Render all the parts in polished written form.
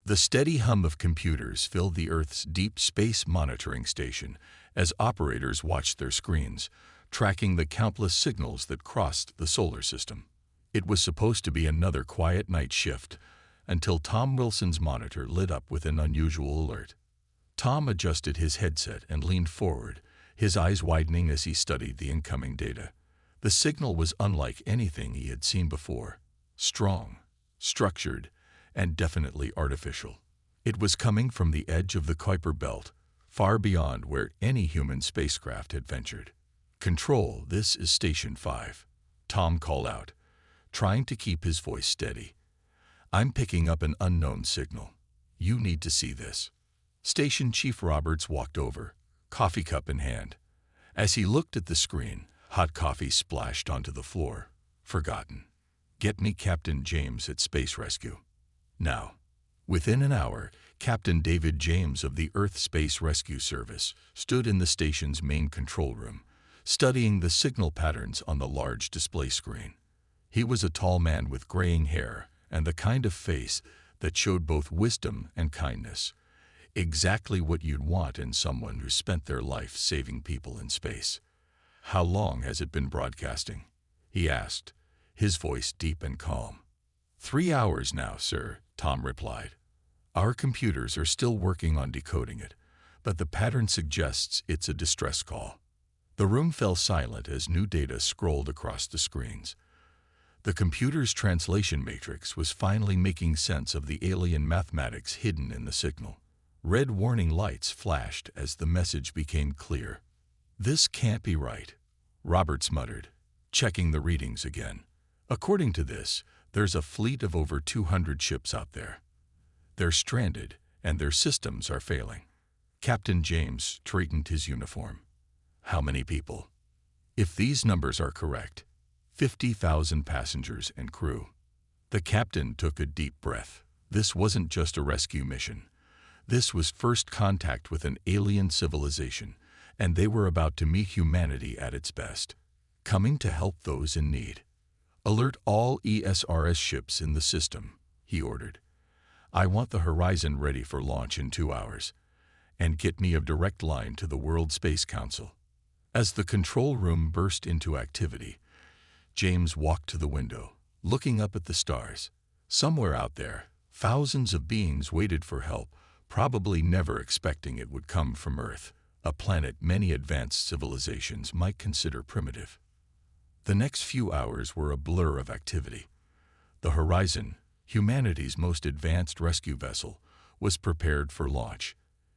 The steady hum of computers filled the Earth's deep space monitoring station as operators watched their screens, tracking the countless signals that crossed the solar system. It was supposed to be another quiet night shift until Tom Wilson's monitor lit up with an unusual alert. Tom adjusted his headset and leaned forward, his eyes widening as he studied the incoming data. The signal was unlike anything he had seen before. Strong, structured, and definitely artificial. It was coming from the edge of the Kuiper Belt, far beyond where any human spacecraft had ventured. "Control, this is Station 5. Tom called out, trying to keep his voice steady. "I'm picking up an unknown signal. You need to see this." Station Chief Roberts walked over, coffee cup in hand. As he looked at the screen, hot coffee splashed onto the floor. "Forgotten. Get me Captain James at Space Rescue. Now." Within an hour, Captain David James of the Earth Space Rescue Service stood in the station's main control room, studying the signal patterns on the large display screen. He was a tall man with graying hair and the kind of face that showed both wisdom and kindness. Exactly what you'd want in someone who spent their life saving people in space. "How long has it been broadcasting?" he asked, his voice deep and calm. 3 hours now, sir," Tom replied. "Our computers are still working on decoding it, but the pattern suggests it's a distress call." The room fell silent as new data scrolled across the screens. The computer's translation matrix was finally making sense of the alien mathematics hidden in the signal. Red warning lights flashed as the message became clear. "This can't be right," Roberts muttered, checking the readings again. "According to this, there's a fleet of over 200 ships out there. They're stranded, and their systems are failing." Captain James straightened his uniform. "How many people?" "If these numbers are correct, 50,000 passengers and crew." The captain took a deep breath. This wasn't just a rescue mission. This was first contact with an alien civilization, and they were about to meet humanity at its best, coming to help those in need. "Alert all ESRS ships in the system," he ordered. "I want the Horizon ready for launch in 2 hours, and get me a direct line to the World Space Council." As the control room burst into activity, James walked to the window, looking up at the stars. Somewhere out there, thousands of beings waited for help, probably never expecting it would come from Earth, a planet many advanced civilizations might consider primitive. The next few hours were a blur of activity. The Horizon, humanity's most advanced rescue vessel, was prepared for launch.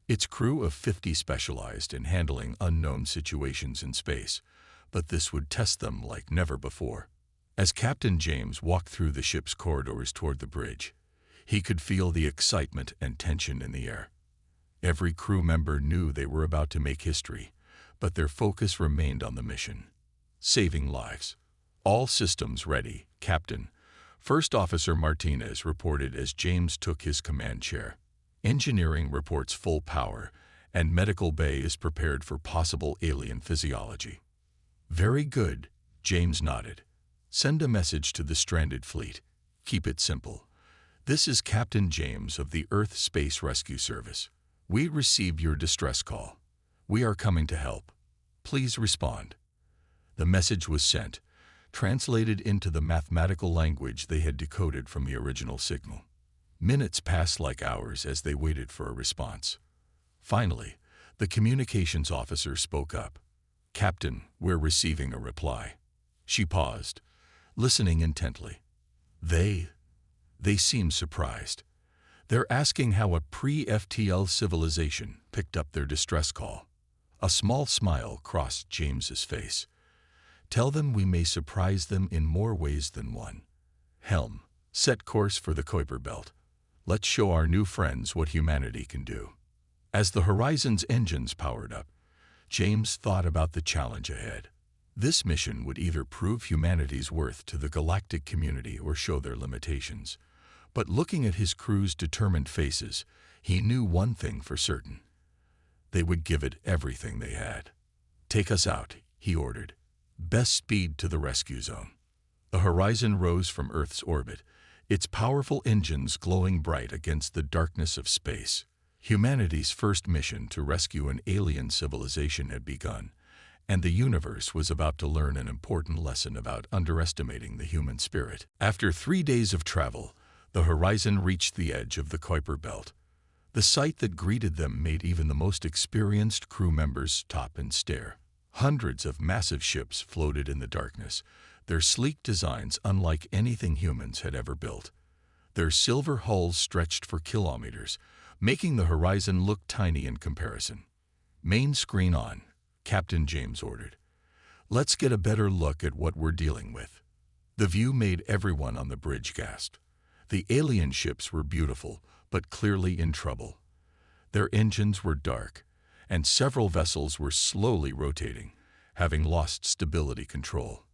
Its crew of 50 specialized in handling unknown situations in space, but this would test them like never before. As Captain James walked through the ship's corridors toward the bridge, he could feel the excitement and tension in the air. Every crew member knew they were about to make history, but their focus remained on the mission. Saving lives. "All systems ready, Captain," First Officer Martinez reported as James took his command chair. "Engineering reports full power, and Medical Bay is prepared for possible alien physiology." "Very good," James nodded. "Send a message to the stranded fleet. Keep it simple. This is Captain James of the Earth Space Rescue Service. We received your distress call. We are coming to help. Please respond." The message was sent, translated into the mathematical language they had decoded from the original signal. Minutes passed like hours as they waited for a response. Finally, the communications officer spoke up. "Captain, we're receiving a reply." She paused, listening intently. They seemed surprised. "They're asking how a pre-FTL civilization picked up their distress call." A small smile crossed James's face. "Tell them we may surprise them in more ways than one. Helm, set course for the Kuiper Belt. Let's show our new friends what humanity can do." As the Horizon's engines powered up, James thought about the challenge ahead. This mission would either prove humanity's worth to the galactic community or show their limitations. But looking at his crew's determined faces, he knew one thing for certain. They would give it everything they had. "Take us out," he ordered. "Best speed to the rescue zone." The Horizon rose from Earth's orbit, its powerful engines glowing bright against the darkness of space. Humanity's first mission to rescue an alien civilization had begun, and the universe was about to learn an important lesson about underestimating the human spirit. After 3 days of travel, the horizon reached the edge of the Kuiper Belt. The sight that greeted them made even the most experienced crew members stop and stare. Hundreds of massive ships floated in the darkness, their sleek designs unlike anything humans had ever built. Their silver hulls stretched for kilometers, making the horizon look tiny in comparison. "Main screen on," Captain James ordered. "Let's get a better look at what we're dealing with." The view made everyone on the bridge gasp. The alien ships were beautiful, but clearly in trouble. Their engines were dark, and several vessels were slowly rotating, having lost stability control.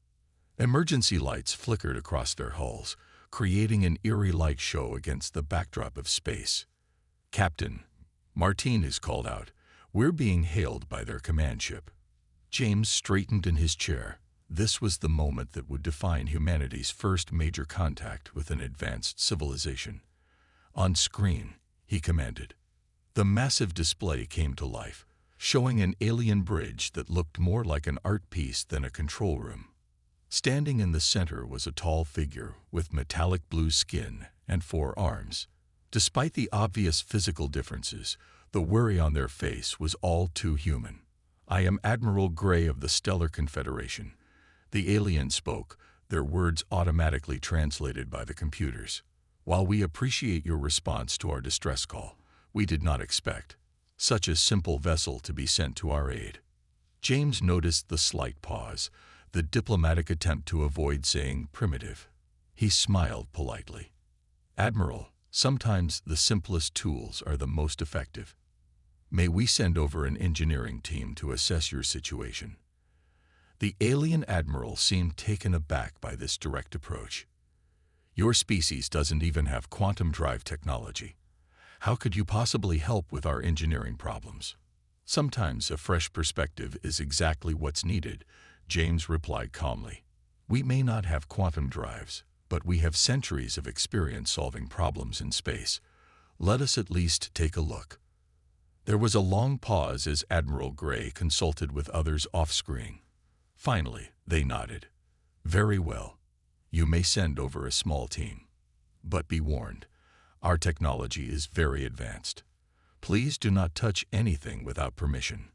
Emergency lights flickered across their hulls, creating an eerie light show against the backdrop of space. "Captain," Martinez called out, "we're being hailed by their command ship." James straightened in his chair. This was the moment that would define humanity's first major contact with an advanced civilization. "On screen," he commanded. The massive display came to life, showing an alien bridge that looked more like an art piece than a control room. Standing in the center was a tall figure with metallic blue skin and 4 arms. Despite the obvious physical differences, the worry on their face was all too human. "I am Admiral Gray of the Stellar Confederation." The alien spoke, their words automatically translated by the computers. "While we appreciate your response to our distress call, we did not expect such a simple vessel to be sent to our aid." James noticed the slight pause, the diplomatic attempt to avoid saying primitive. He smiled politely. "Admiral, sometimes the simplest tools are the most effective. May we send over an engineering team to assess your situation?" The alien admiral seemed taken aback by this direct approach. "Your species doesn't even have quantum drive technology. How could you possibly help with our engineering problems?" "Sometimes a fresh perspective is exactly what's needed," James replied calmly. "We may not have quantum drives, but we have centuries of experience solving problems in space. Let us at least take a look." There was a long pause as Admiral Gray consulted with others off-screen. Finally, they nodded. "Very well. You may send over a small team. But be warned, our technology is very advanced. Please do not touch anything without permission."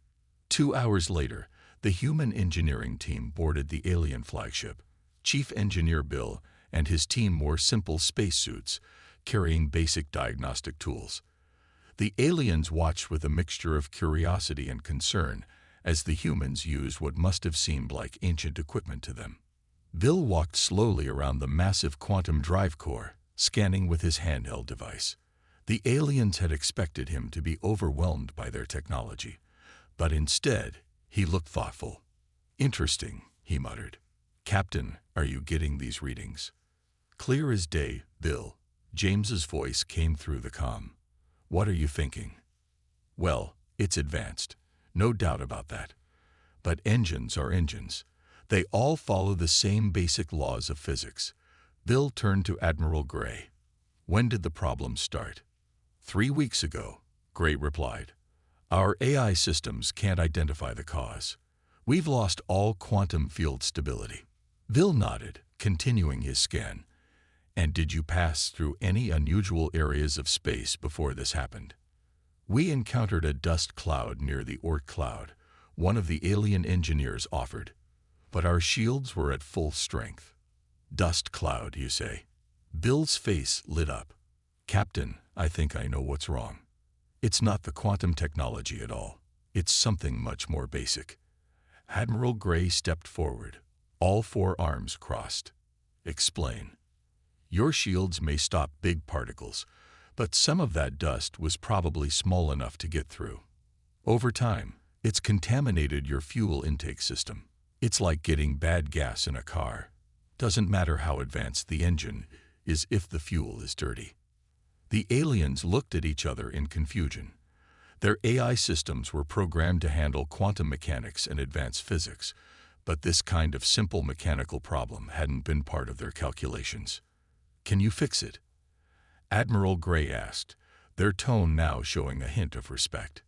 2 hours later, the human engineering team boarded the alien flagship. Chief Engineer Bill and his team wore simple spacesuits, carrying basic diagnostic tools. The aliens watched with a mixture of curiosity and concern as the humans used what must have seemed like ancient equipment to them. Bill walked slowly around the massive quantum drive core, scanning with his handheld device. The aliens had expected him to be overwhelmed by their technology, but instead, he looked thoughtful. "Interesting," he muttered. "Captain, are you getting these readings?" "Clear as day, Bill." James's voice came through the comm. "What are you thinking?" "Well, it's advanced. No doubt about that. But engines are engines. They all follow the same basic laws of physics." Bill turned to Admiral Gray. "When did the problem start?" 3 weeks ago, Gray replied. "Our AI systems can't identify the cause. We've lost all quantum field stability." Bill nodded, continuing his scan. "And did you pass through any unusual areas of space before this happened?" "We encountered a dust cloud near the Orc cloud," one of the alien engineers offered. "But our shields were at full strength." "Dust cloud, you say?" Bill's face lit up. "Captain, I think I know what's wrong. It's not the quantum technology at all. It's something much more basic." Admiral Gray stepped forward, all 4 arms crossed. "Explain." "Your shields may stop big particles, but some of that dust was probably small enough to get through. Over time, it's contaminated your fuel intake system. It's like getting bad gas in a car. Doesn't matter how advanced the engine is if the fuel is dirty." The aliens looked at each other in confusion. Their AI systems were programmed to handle quantum mechanics and advanced physics, but this kind of simple mechanical problem hadn't been part of their calculations. Can you fix it? Admiral Gray asked, their tone now showing a hint of respect.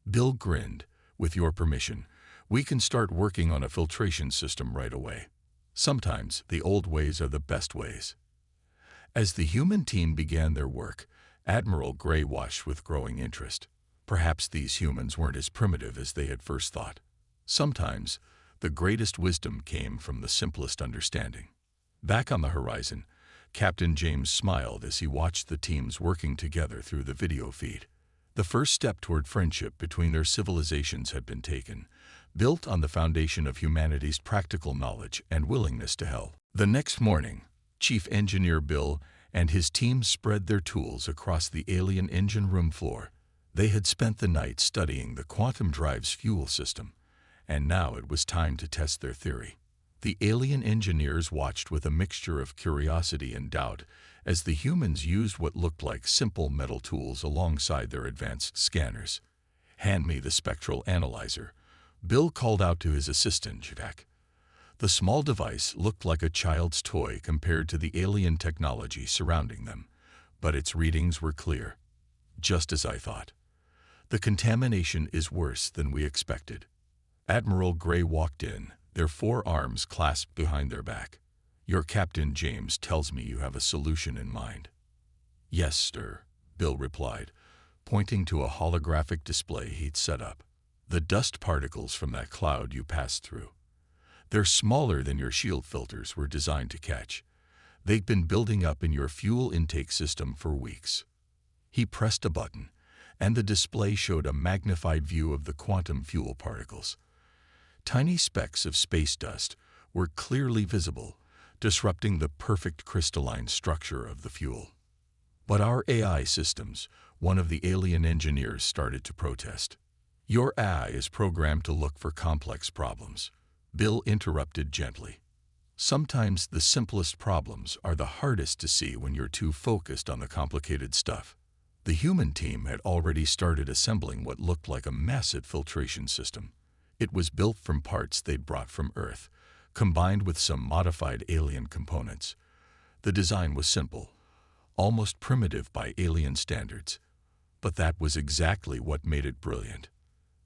Bill grinned. With your permission, we can start working on a filtration system right away. Sometimes the old ways are the best ways. As the human team began their work, Admiral Gray watched with growing interest. Perhaps these humans weren't as primitive as they had first thought. Sometimes, the greatest wisdom came from the simplest understanding. Back on the horizon, Captain James smiled as he watched the teams working together through the video feed. The first step toward friendship between their civilizations had been taken, built on the foundation of humanity's practical knowledge and willingness to help. The next morning, Chief Engineer Bill and his team spread their tools across the alien engine room floor. They had spent the night studying the quantum drive's fuel system, and now it was time to test their theory. The alien engineers watched with a mixture of curiosity and doubt as the humans used what looked like simple metal tools alongside their advanced scanners. Hand me the spectral analyzer, Bill called out to his assistant, Jack. The small device looked like a child's toy compared to the alien technology surrounding them, but its readings were clear. Just as I thought. The contamination is worse than we expected. Admiral Gray walked in, their forearms clasped behind their back. Your Captain James tells me you have a solution in mind. Yes, sir, Bill replied, pointing to a holographic display he'd set up. The dust particles from that cloud you passed through. They're smaller than your shield filters were designed to catch. They'd been building up in your fuel intake system for weeks. He pressed a button, and the display showed a magnified view of the quantum fuel particles. Tiny specks of space dust were clearly visible, disrupting the perfect crystalline structure of the fuel. But our AI systems, one of the alien engineers started to protest. Your AI is programmed to look for complex problems, Bill interrupted gently. Sometimes the simplest problems are the hardest to see when you're too focused on the complicated stuff. The human team had already started assembling what looked like a massive filtration system. It was built from parts they'd brought from Earth, combined with some modified alien components. The design was simple, almost primitive by alien standards, but that was exactly what made it brilliant.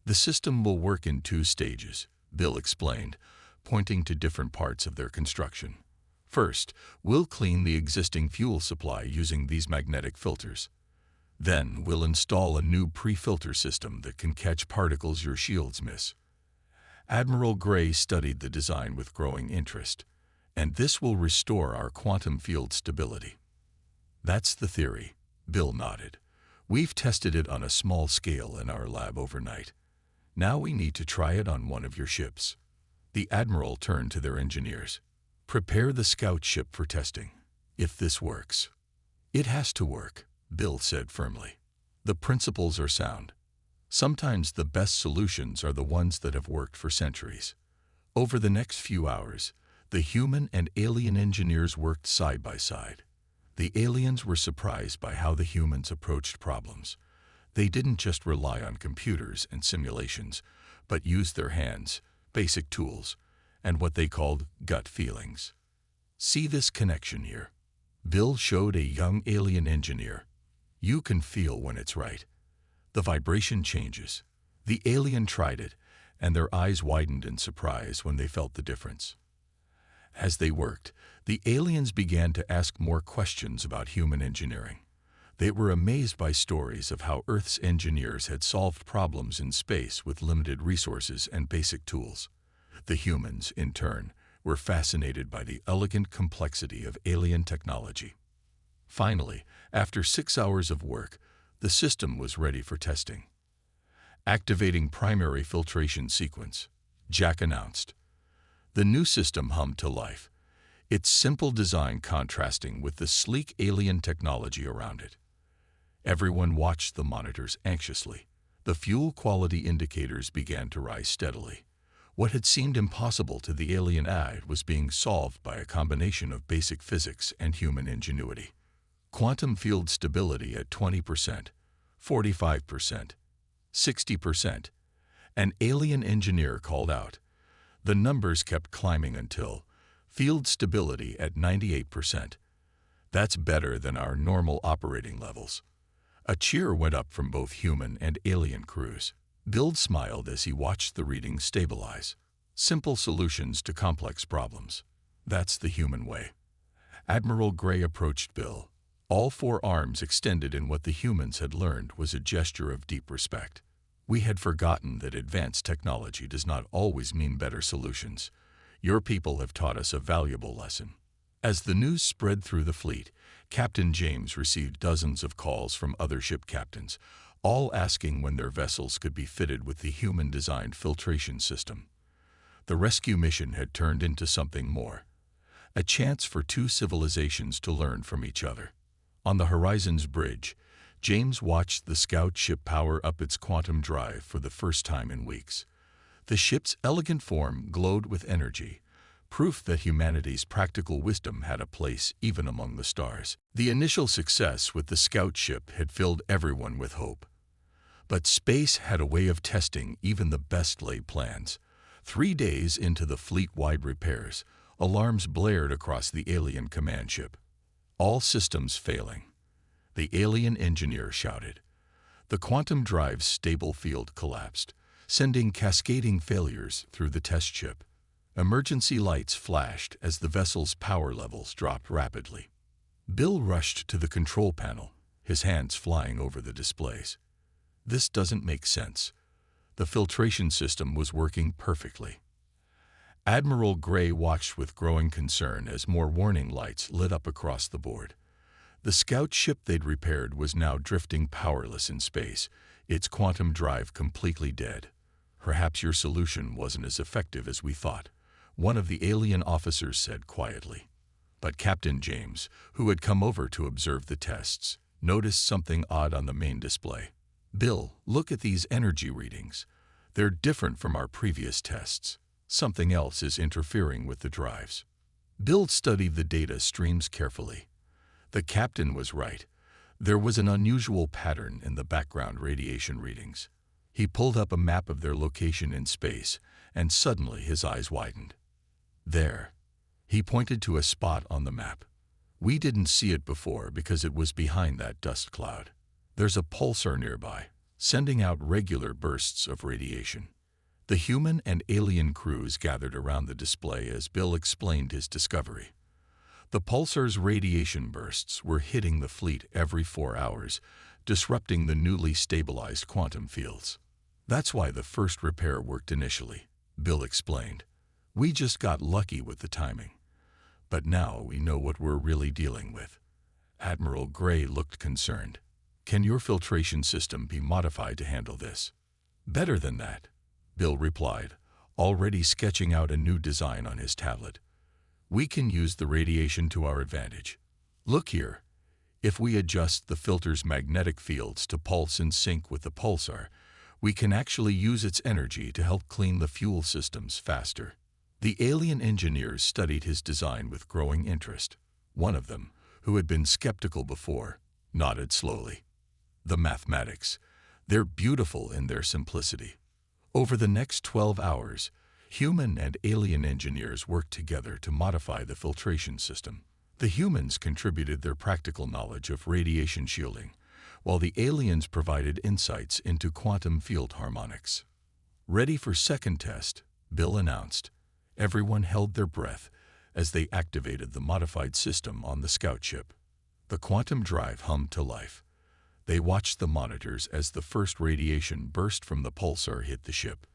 The system will work in 2 stages, Bill explained, pointing to different parts of their construction. First, we'll clean the existing fuel supply using these magnetic filters. Then we'll install a new pre-filter system that can catch particles your shields miss. Admiral Gray studied the design with growing interest, and this will restore our quantum field stability. That's the theory, Bill nodded. We've tested it on a small scale in our lab overnight. Now we need to try it on one of your ships. The Admiral turned to their engineers. Prepare the scout ship for testing, if this works. It has to work, Bill said firmly. The principles are sound. Sometimes the best solutions are the ones that have worked for centuries. Over the next few hours, the human and alien engineers worked side by side. The aliens were surprised by how the humans approached problems. They didn't just rely on computers and simulations, but used their hands, basic tools, and what they called gut feelings. See this connection here? Bill showed a young alien engineer. You can feel when it's right. The vibration changes. The alien tried it, and their eyes widened in surprise when they felt the difference. As they worked, the aliens began to ask more questions about human engineering. They were amazed by stories of how Earth's engineers had solved problems in space with limited resources and basic tools. The humans, in turn, were fascinated by the elegant complexity of alien technology. Finally, after 6 hours of work, the system was ready for testing. Activating primary filtration sequence, Jack announced. The new system hummed to life, its simple design contrasting with the sleek alien technology around it. Everyone watched the monitors anxiously. The fuel quality indicators began to rise steadily. What had seemed impossible to the alien eye was being solved by a combination of basic physics and human ingenuity. Quantum field stability at 20%, 45%, 60%. An alien engineer called out. The numbers kept climbing until field stability at 98%. That's better than our normal operating levels. A cheer went up from both human and alien crews. Bill smiled as he watched the readings stabilize. Simple solutions to complex problems. That's the human way. Admiral Gray approached Bill. All four arms extended in what the humans had learned was a gesture of deep respect. We had forgotten that advanced technology does not always mean better solutions. Your people have taught us a valuable lesson. As the news spread through the fleet, Captain James received dozens of calls from other ship captains, all asking when their vessels could be fitted with the human-designed filtration system. The rescue mission had turned into something more. A chance for two civilizations to learn from each other. On the Horizon's bridge, James watched the scout ship power up its quantum drive for the first time in weeks. The ship's elegant form glowed with energy, proof that humanity's practical wisdom had a place even among the stars. The initial success with the scout ship had filled everyone with hope. But space had a way of testing even the best-laid plans. 3 days into the fleet-wide repairs, alarms blared across the alien command ship. All systems failing. The alien engineer shouted. The quantum drive's stable field collapsed, sending cascading failures through the test ship. Emergency lights flashed as the vessel's power levels dropped rapidly. Bill rushed to the control panel, his hands flying over the displays. This doesn't make sense. The filtration system was working perfectly. Admiral Gray watched with growing concern as more warning lights lit up across the board. The scout ship they'd repaired was now drifting powerless in space, its quantum drive completely dead. Perhaps your solution wasn't as effective as we thought, one of the alien officers said quietly. But Captain James, who had come over to observe the tests, noticed something odd on the main display. Bill, look at these energy readings. They're different from our previous tests. Something else is interfering with the drives. Bill studied the data streams carefully. The captain was right. There was an unusual pattern in the background radiation readings. He pulled up a map of their location in space, and suddenly his eyes widened. There. He pointed to a spot on the map. We didn't see it before because it was behind that dust cloud. There's a pulsar nearby, sending out regular bursts of radiation. The human and alien crews gathered around the display as Bill explained his discovery. The pulsar's radiation bursts were hitting the fleet every 4 hours, disrupting the newly stabilized quantum fields. That's why the first repair worked initially, Bill explained. We just got lucky with the timing. But now we know what we're really dealing with. Admiral Gray looked concerned. Can your filtration system be modified to handle this? Better than that, Bill replied, already sketching out a new design on his tablet. We can use the radiation to our advantage. Look here. If we adjust the filter's magnetic fields to pulse in sync with the pulsar, we can actually use its energy to help clean the fuel systems faster. The alien engineers studied his design with growing interest. One of them, who had been skeptical before, nodded slowly. The mathematics. They're beautiful in their simplicity. Over the next 12 hours, human and alien engineers worked together to modify the filtration system. The humans contributed their practical knowledge of radiation shielding, while the aliens provided insights into quantum field harmonics. Ready for second test, Bill announced. Everyone held their breath as they activated the modified system on the scout ship. The quantum drive hummed to life. They watched the monitors as the first radiation burst from the pulsar hit the ship.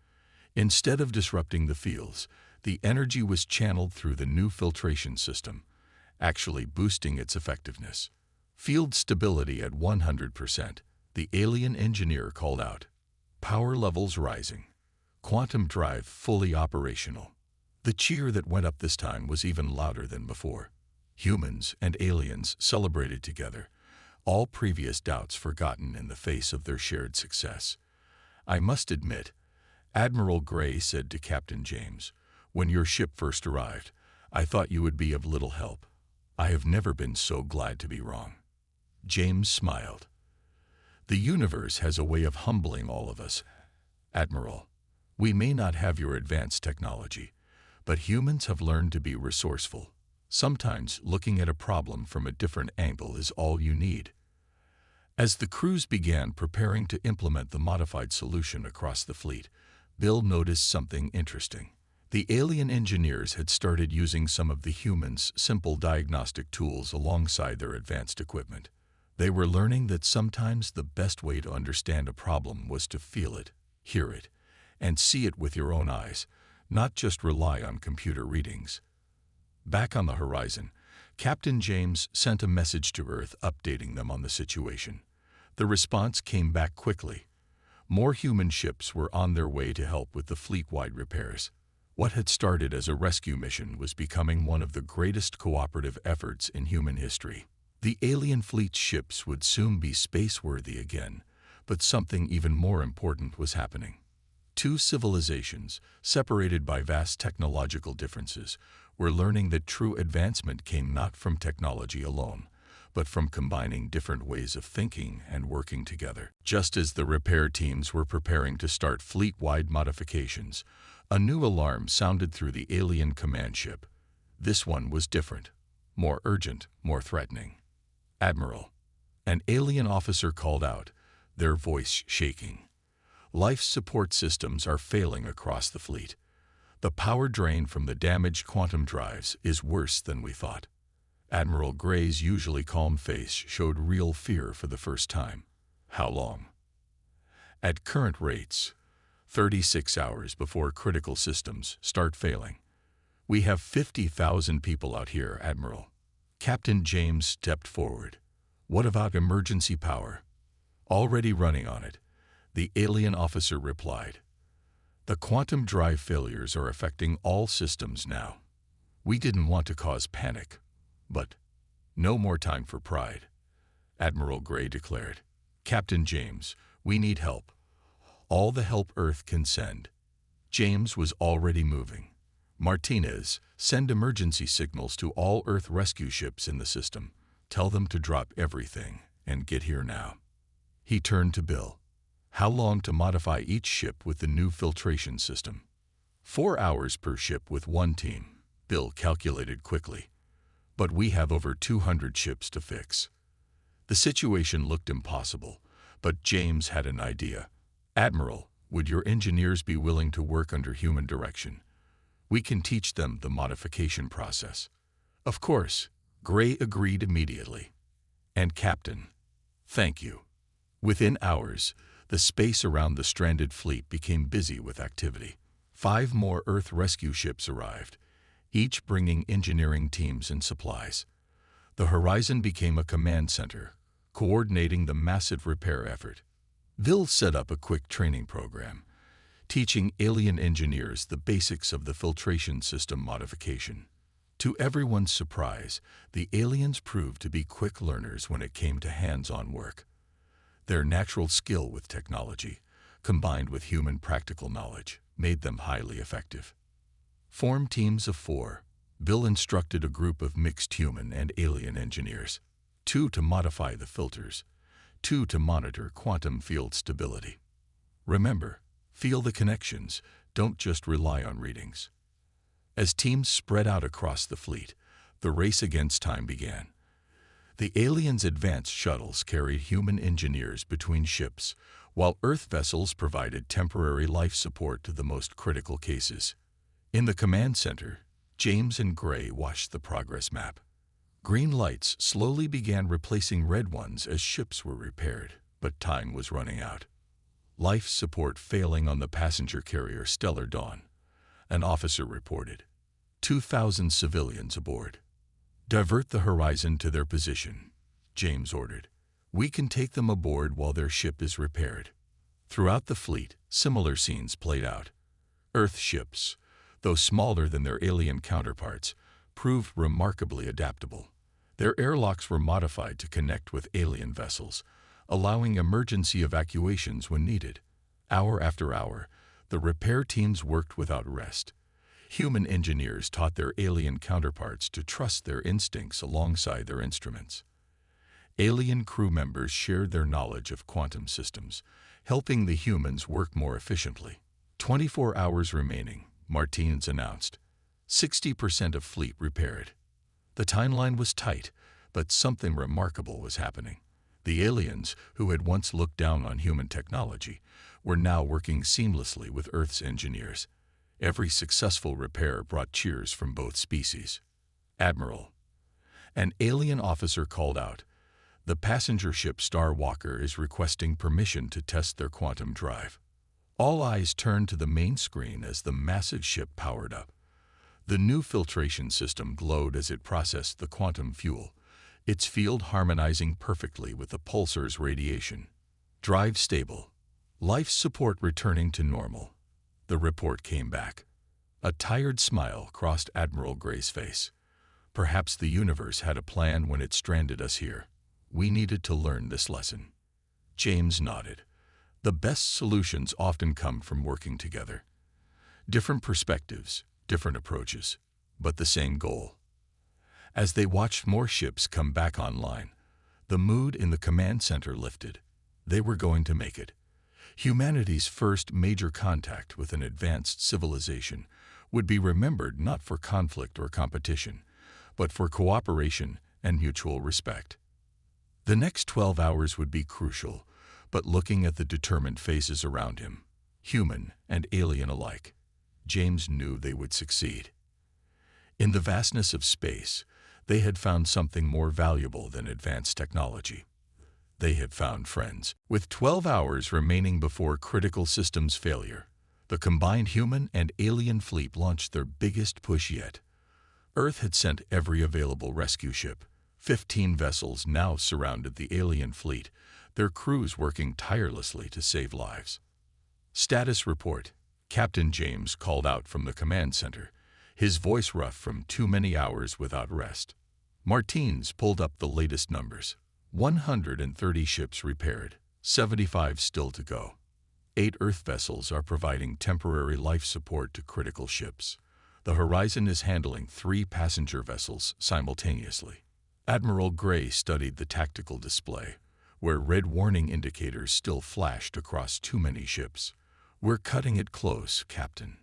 Instead of disrupting the fields, the energy was channeled through the new filtration system, actually boosting its effectiveness. Field stability at 100%, the alien engineer called out. Power levels rising. Quantum drive fully operational. The cheer that went up this time was even louder than before. Humans and aliens celebrated together, all previous doubts forgotten in the face of their shared success. I must admit, Admiral Gray said to Captain James, when your ship first arrived, I thought you would be of little help. I have never been so glad to be wrong. James smiled. The universe has a way of humbling all of us. Admiral, we may not have your advanced technology, but humans have learned to be resourceful. Sometimes looking at a problem from a different angle is all you need. As the crews began preparing to implement the modified solution across the fleet, Bill noticed something interesting. The alien engineers had started using some of the humans' simple diagnostic tools alongside their advanced equipment. They were learning that sometimes the best way to understand a problem was to feel it, hear it, and see it with your own eyes, not just rely on computer readings. Back on the horizon, Captain James sent a message to Earth updating them on the situation. The response came back quickly. More human ships were on their way to help with the fleet-wide repairs. What had started as a rescue mission was becoming one of the greatest cooperative efforts in human history. The alien fleet's ships would soon be space-worthy again, but something even more important was happening. Two civilizations, separated by vast technological differences, were learning that true advancement came not from technology alone, but from combining different ways of thinking and working together. Just as the repair teams were preparing to start fleet-wide modifications, a new alarm sounded through the alien command ship. This one was different, more urgent, more threatening. "Admiral," an alien officer called out, their voice shaking. "Life support systems are failing across the fleet. The power drain from the damaged quantum drives is worse than we thought." Admiral Gray's usually calm face showed real fear for the first time. "How long?" "At current rates, 36 hours before critical systems start failing. We have 50,000 people out here, Admiral." Captain James stepped forward. "What about emergency power?" "Already running on it," the alien officer replied. "The quantum drive failures are affecting all systems now. We didn't want to cause panic, but no more time for pride," Admiral Gray declared. "Captain James, we need help. All the help Earth can send." James was already moving. "Martinez, send emergency signals to all Earth rescue ships in the system. Tell them to drop everything and get here now." He turned to Bill. "How long to modify each ship with the new filtration system?" 4 hours per ship with one team," Bill calculated quickly. "But we have over 200 ships to fix." The situation looked impossible, but James had an idea. "Admiral, would your engineers be willing to work under human direction? We can teach them the modification process." "Of course," Gray agreed immediately. "And Captain, thank you." Within hours, the space around the stranded fleet became busy with activity. 5 more Earth rescue ships arrived, each bringing engineering teams and supplies. The horizon became a command center, coordinating the massive repair effort. Bill set up a quick training program, teaching alien engineers the basics of the filtration system modification. To everyone's surprise, the aliens proved to be quick learners when it came to hands-on work. Their natural skill with technology, combined with human practical knowledge, made them highly effective. Form teams of 4. Bill instructed a group of mixed human and alien engineers. 2 to modify the filters, 2 to monitor quantum field stability. Remember, feel the connections, don't just rely on readings. As teams spread out across the fleet, the race against time began. The aliens' advanced shuttles carried human engineers between ships, while Earth vessels provided temporary life support to the most critical cases. In the command center, James and Gray watched the progress map. Green lights slowly began replacing red ones as ships were repaired, but time was running out. Life support failing on the passenger carrier Stellar Dawn, an officer reported. 2,000 civilians aboard. "Divert the horizon to their position," James ordered. "We can take them aboard while their ship is repaired." Throughout the fleet, similar scenes played out. Earth ships, though smaller than their alien counterparts, proved remarkably adaptable. Their airlocks were modified to connect with alien vessels, allowing emergency evacuations when needed. Hour after hour, the repair teams worked without rest. Human engineers taught their alien counterparts to trust their instincts alongside their instruments. Alien crew members shared their knowledge of quantum systems, helping the humans work more efficiently. 24 hours remaining, Martinez announced. 60% of fleet repaired. The timeline was tight, but something remarkable was happening. The aliens, who had once looked down on human technology, were now working seamlessly with Earth's engineers. Every successful repair brought cheers from both species. "Admiral," an alien officer called out, "the passenger ship Star Walker is requesting permission to test their quantum drive." All eyes turned to the main screen as the massive ship powered up. The new filtration system glowed as it processed the quantum fuel, its field harmonizing perfectly with the pulsar's radiation. "Drive stable. Life support returning to normal." The report came back. A tired smile crossed Admiral Gray's face. "Perhaps the universe had a plan when it stranded us here. We needed to learn this lesson." James nodded. The best solutions often come from working together. Different perspectives, different approaches, but the same goal. As they watched more ships come back online, the mood in the command center lifted. They were going to make it. Humanity's first major contact with an advanced civilization would be remembered not for conflict or competition, but for cooperation and mutual respect. The next 12 hours would be crucial, but looking at the determined faces around him, human and alien alike, James knew they would succeed. In the vastness of space, they had found something more valuable than advanced technology. They had found friends. With 12 hours remaining before critical systems failure, the combined human and alien fleet launched their biggest push yet. Earth had sent every available rescue ship. 15 vessels now surrounded the alien fleet, their crews working tirelessly to save lives. "Status report," Captain James called out from the command center, his voice rough from too many hours without rest. Martins pulled up the latest numbers. 130 ships repaired, 75 still to go. 8 Earth vessels are providing temporary life support to critical ships. The Horizon is handling 3 passenger vessels simultaneously. Admiral Gray studied the tactical display, where red warning indicators still flashed across too many ships. "We're cutting it close, Captain."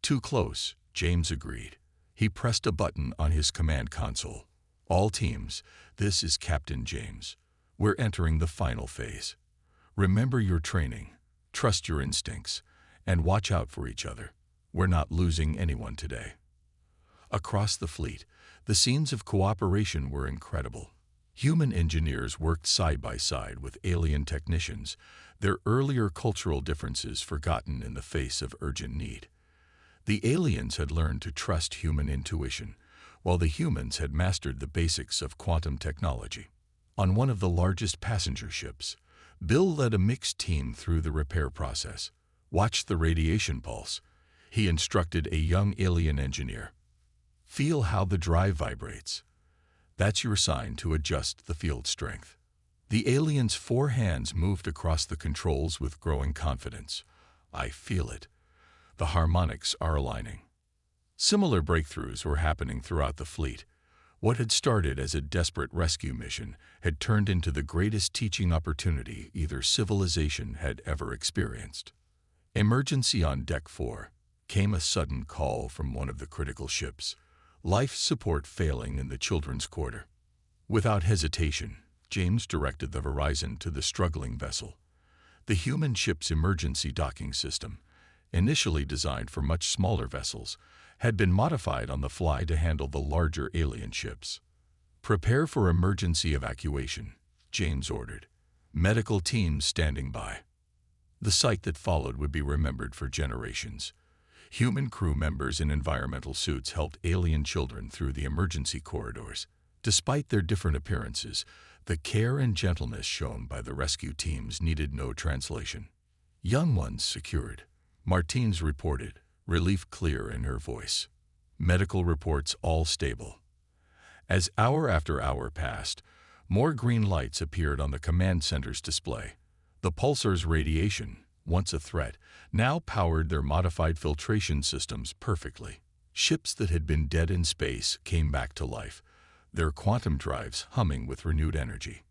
"Too close," James agreed. He pressed a button on his command console. "All teams, this is Captain James. We're entering the final phase. Remember your training, trust your instincts, and watch out for each other. We're not losing anyone today." Across the fleet, the scenes of cooperation were incredible. Human engineers worked side by side with alien technicians, their earlier cultural differences forgotten in the face of urgent need. The aliens had learned to trust human intuition, while the humans had mastered the basics of quantum technology. On one of the largest passenger ships, Bill led a mixed team through the repair process. "Watch the radiation pulse," he instructed a young alien engineer. "Feel how the drive vibrates. That's your sign to adjust the field strength." The alien's 4 hands moved across the controls with growing confidence. "I feel it. The harmonics are aligning." Similar breakthroughs were happening throughout the fleet. What had started as a desperate rescue mission had turned into the greatest teaching opportunity either civilization had ever experienced. "Emergency on Deck 4, came a sudden call from one of the critical ships. Life support failing in the children's quarter. Without hesitation, James directed the Horizon to the struggling vessel. The human ship's emergency docking system, initially designed for much smaller vessels, had been modified on the fly to handle the larger alien ships. "Prepare for emergency evacuation," James ordered. "Medical teams standing by." The sight that followed would be remembered for generations. Human crew members in environmental suits helped alien children through the emergency corridors. Despite their different appearances, the care and gentleness shown by the rescue teams needed no translation. "Young ones secured," Martins reported, relief clear in her voice. "Medical reports all stable." As hour after hour passed, more green lights appeared on the command center's display. The pulsar's radiation, once a threat, now powered their modified filtration systems perfectly. Ships that had been dead in space came back to life, their quantum drives humming with renewed energy.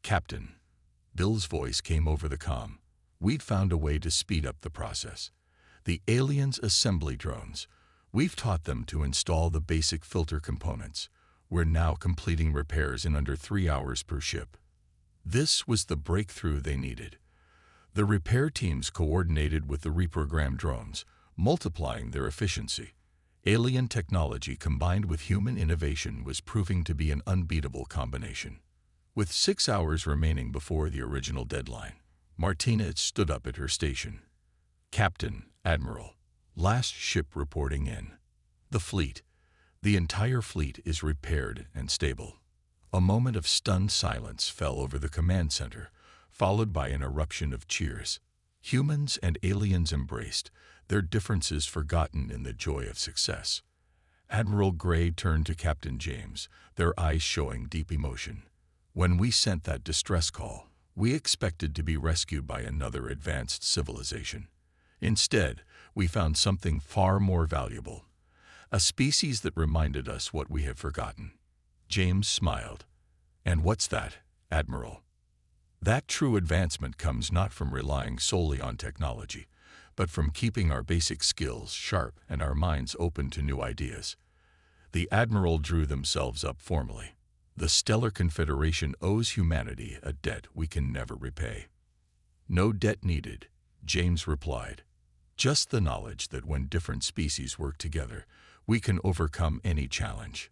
"Captain," Bill's voice came over the comm. "We'd found a way to speed up the process. The aliens' assembly drones. We've taught them to install the basic filter components. We're now completing repairs in under 3 hours per ship. This was the breakthrough they needed. The repair teams coordinated with the reprogrammed drones, multiplying their efficiency. Alien technology combined with human innovation was proving to be an unbeatable combination. With 6 hours remaining before the original deadline, Martina stood up at her station. "Captain, Admiral, last ship reporting in. The fleet, the entire fleet is repaired and stable." A moment of stunned silence fell over the command center, followed by an eruption of cheers. Humans and aliens embraced, their differences forgotten in the joy of success. Admiral Gray turned to Captain James, their eyes showing deep emotion. "When we sent that distress call, we expected to be rescued by another advanced civilization. Instead, we found something far more valuable, a species that reminded us what we have forgotten." James smiled. "And what's that, Admiral?" "That true advancement comes not from relying solely on technology, but from keeping our basic skills sharp and our minds open to new ideas." The Admiral drew themselves up formally. "The Stellar Confederation owes humanity a debt we can never repay." "No debt needed," James replied. "Just the knowledge that when different species work together, we can overcome any challenge."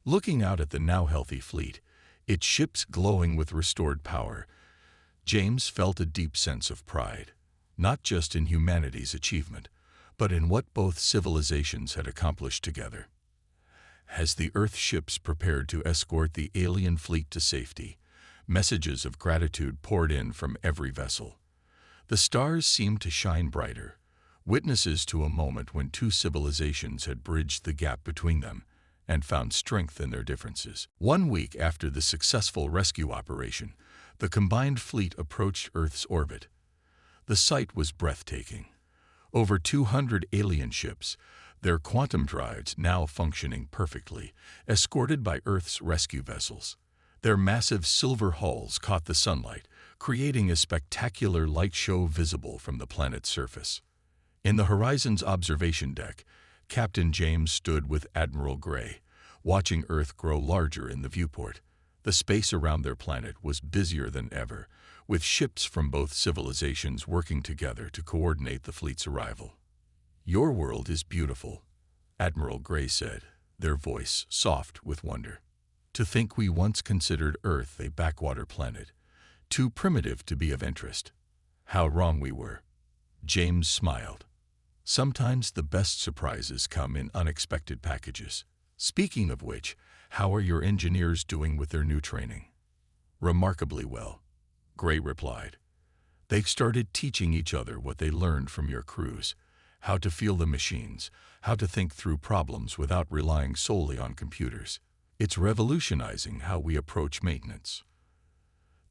Looking out at the now healthy fleet, its ships glowing with restored power, James felt a deep sense of pride, not just in humanity's achievement, but in what both civilizations had accomplished together. As the Earth ships prepared to escort the alien fleet to safety, messages of gratitude poured in from every vessel. The stars seemed to shine brighter, witnesses to a moment when two civilizations had bridged the gap between them and found strength in their differences. 1 week after the successful rescue operation, the combined fleet approached Earth's orbit. The sight was breathtaking. Over 200 alien ships, their quantum drives now functioning perfectly, escorted by Earth's rescue vessels. Their massive silver hulls caught the sunlight, creating a spectacular light show visible from the planet's surface. In the Horizon's observation deck, Captain James stood with Admiral Gray, watching Earth grow larger in the viewport. The space around their planet was busier than ever, with ships from both civilizations working together to coordinate the fleet's arrival. "Your world is beautiful," Admiral Gray said, their voice soft with wonder. "To think we once considered Earth a backwater planet, too primitive to be of interest. How wrong we were." James smiled. "Sometimes the best surprises come in unexpected packages. Speaking of which, how are your engineers doing with their new training?" "Remarkably well," Gray replied. "They've started teaching each other what they learned from your crews, how to feel the machines, how to think through problems without relying solely on computers. It's revolutionizing how we approach maintenance."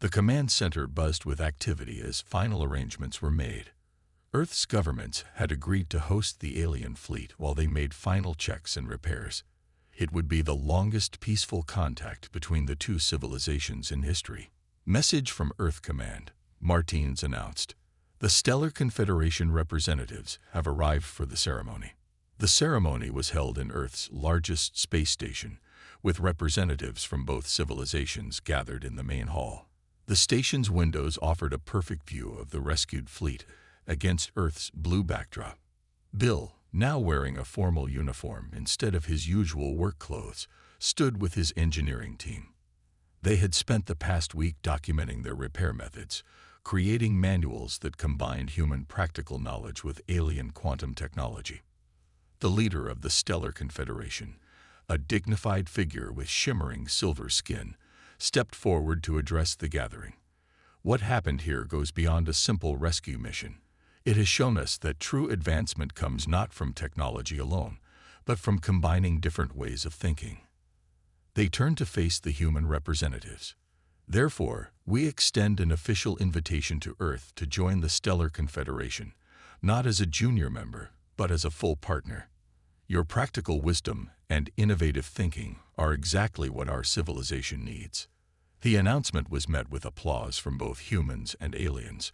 The command center buzzed with activity as final arrangements were made. Earth's governments had agreed to host the alien fleet while they made final checks and repairs. It would be the longest peaceful contact between the two civilizations in history. "Message from Earth Command," Martins announced. "The Stellar Confederation representatives have arrived for the ceremony." The ceremony was held in Earth's largest space station, with representatives from both civilizations gathered in the main hall. The station's windows offered a perfect view of the rescued fleet against Earth's blue backdrop. Bill, now wearing a formal uniform instead of his usual work clothes, stood with his engineering team. They had spent the past week documenting their repair methods, creating manuals that combined human practical knowledge with alien quantum technology. The leader of the Stellar Confederation, a dignified figure with shimmering silver skin, stepped forward to address the gathering. "What happened here goes beyond a simple rescue mission. It has shown us that true advancement comes not from technology alone, but from combining different ways of thinking." They turned to face the human representatives. "Therefore, we extend an official invitation to Earth to join the Stellar Confederation, not as a junior member, but as a full partner. Your practical wisdom and innovative thinking are exactly what our civilization needs." The announcement was met with applause from both humans and aliens,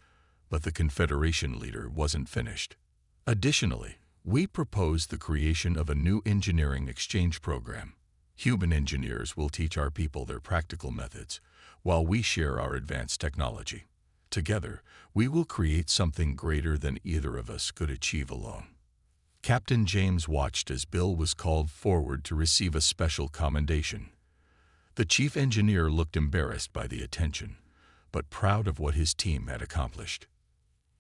but the Confederation leader wasn't finished. "Additionally, we propose the creation of a new engineering exchange program. Human engineers will teach our people their practical methods, while we share our advanced technology. Together, we will create something greater than either of us could achieve alone. Captain James watched as Bill was called forward to receive a special commendation. The chief engineer looked embarrassed by the attention, but proud of what his team had accomplished.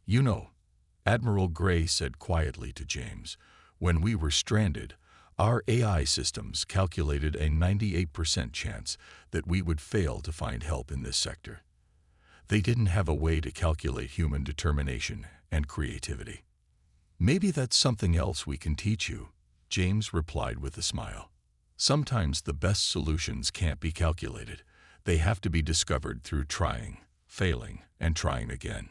"You know," Admiral Gray said quietly to James, "when we were stranded, our AI systems calculated a 98% chance that we would fail to find help in this sector. They didn't have a way to calculate human determination and creativity." "Maybe that's something else we can teach you," James replied with a smile. "Sometimes the best solutions can't be calculated. They have to be discovered through trying, failing, and trying again."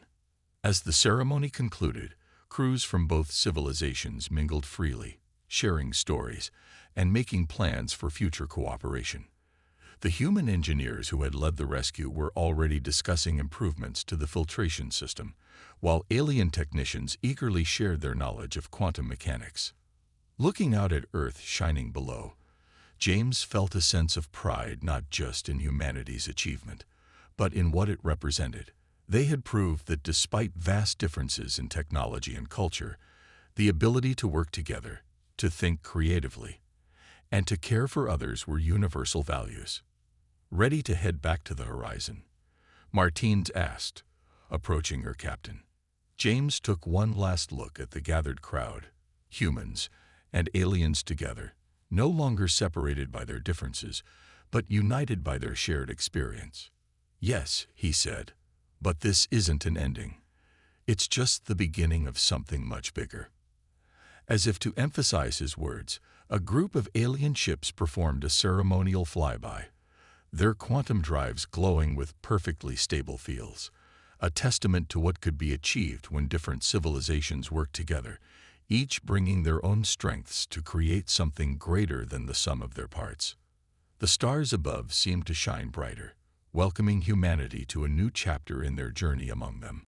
As the ceremony concluded, crews from both civilizations mingled freely, sharing stories and making plans for future cooperation. The human engineers who had led the rescue were already discussing improvements to the filtration system, while alien technicians eagerly shared their knowledge of quantum mechanics. Looking out at Earth shining below, James felt a sense of pride not just in humanity's achievement, but in what it represented. They had proved that despite vast differences in technology and culture, the ability to work together, to think creatively, and to care for others were universal values. Ready to head back to the horizon, Martine asked, approaching her captain. James took one last look at the gathered crowd, humans and aliens together, no longer separated by their differences, but united by their shared experience. "Yes," he said, "but this isn't an ending. It's just the beginning of something much bigger." As if to emphasize his words, a group of alien ships performed a ceremonial flyby, their quantum drives glowing with perfectly stable fields, a testament to what could be achieved when different civilizations work together, each bringing their own strengths to create something greater than the sum of their parts. The stars above seemed to shine brighter, welcoming humanity to a new chapter in their journey among them.